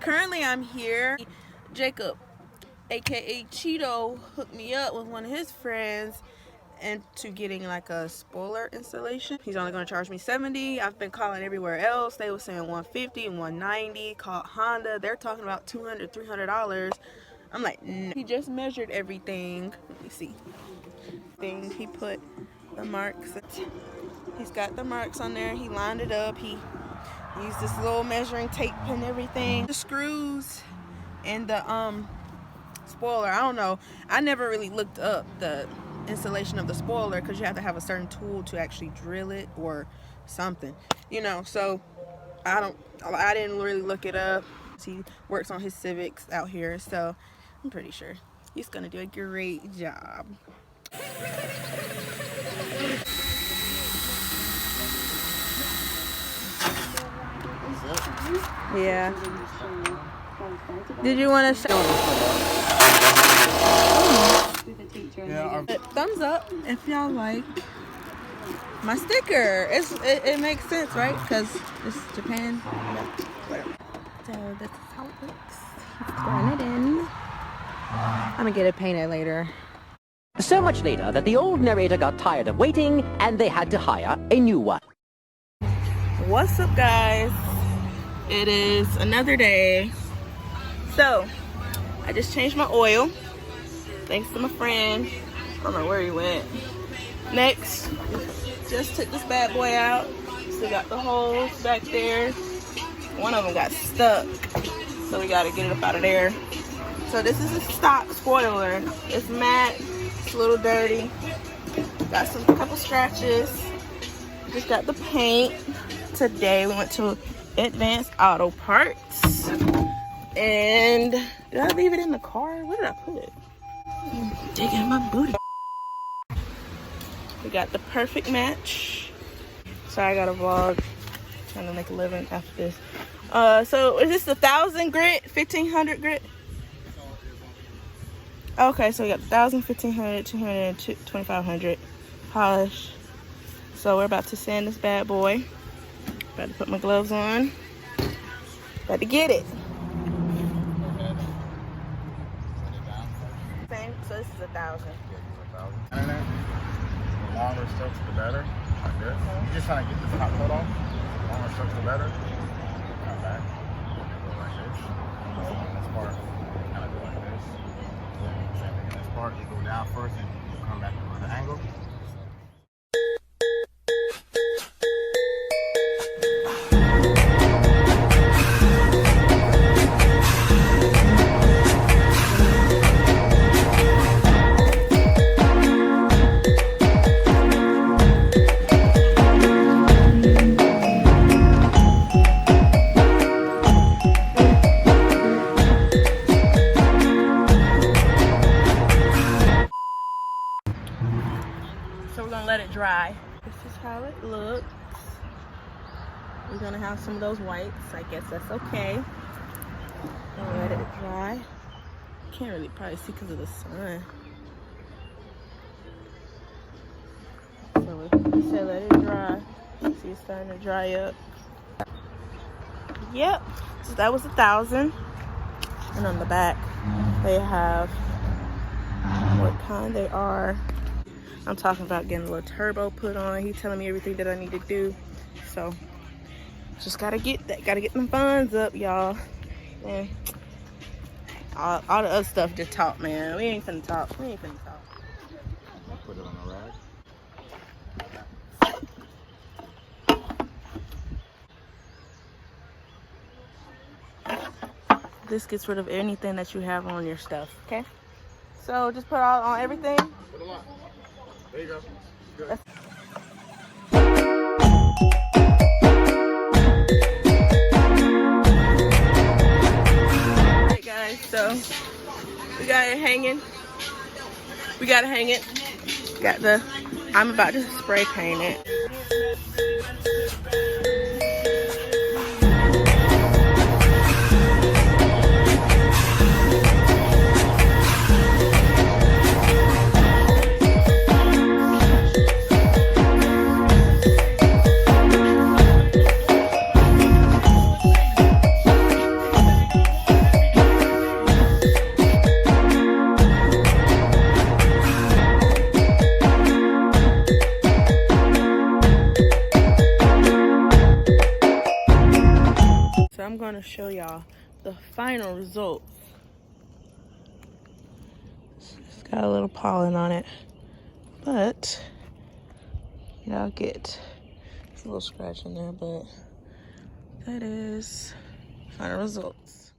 Currently I'm here. Jacob, aka Cheeto, hooked me up with one of his friends into getting like a spoiler installation. He's only going to charge me $70. I've been calling everywhere else. They were saying $150 and $190. Called Honda. They're talking about $200, $300. I'm like, no. He just measured everything. Let me see. He put the marks. He's got the marks on there. He lined it up. He used this little measuring tape and everything. The screws and the spoiler, I don't know. I never really looked up the installation of the spoiler because you have to have a certain tool to actually drill it or something, you know. So I didn't really look it up. He works on his Civics out here, so I'm pretty sure he's gonna do a great job. Yeah. Did you want to show? Yeah, thumbs up if y'all like my sticker. It makes sense, right? Because it's Japan. Yeah, whatever. So this is how it looks. Throwing it in. I'm gonna get it painted later. So much later that the old narrator got tired of waiting and they had to hire a new one. What's up, guys? It is another day. So I just changed my oil thanks to my friend. I don't know where he went. Next, just took this bad boy out. Still got the holes back there. One of them got stuck, so we gotta get it up out of there. So this is a stock spoiler. It's matte. It's a little dirty. Got some couple scratches. Just got the paint. Today we went to Advanced Auto Parts. And did I leave it in the car? Where did I put it? Digging my booty. We got the perfect match. Sorry, I got a vlog. Trying to make a living after this. So is this 1,000 grit, 1,500 grit? Okay, so we got 1,000, 1,500, 200, 2,500 polish. So we're about to sand this bad boy. About to put my gloves on. About to get it. Same. So this is 1,000. Yeah, this is 1,000. And then the longer strokes, the better. Like this. You're just trying to get this top coat off. The longer strokes, the better. Come back. Go like this. In this part, kind of go like this. Same thing in this part. You go down first and you come back to the angle. So we're gonna let it dry. This is how it looks. We're gonna have some of those whites. I guess that's okay. And let it dry. Can't really probably see because of the sun. So we said let it dry. See, it's starting to dry up. Yep. So that was 1,000. And on the back, they have what kind they are. I'm talking about getting a little turbo put on. He's telling me everything that I need to do. So just gotta get that. Gotta get them funds up, y'all. And all the other stuff just talk, man. We ain't finna talk. We ain't finna talk. I'll put it on the rag. This gets rid of anything that you have on your stuff, okay? So just put all on everything. Put a lot. There you go. Good. Alright guys, so we got it hanging. We got it hanging. I'm about to spray paint it. to show y'all the final results. It's got a little pollen on it, but y'all get a little scratch in there, but that is final results.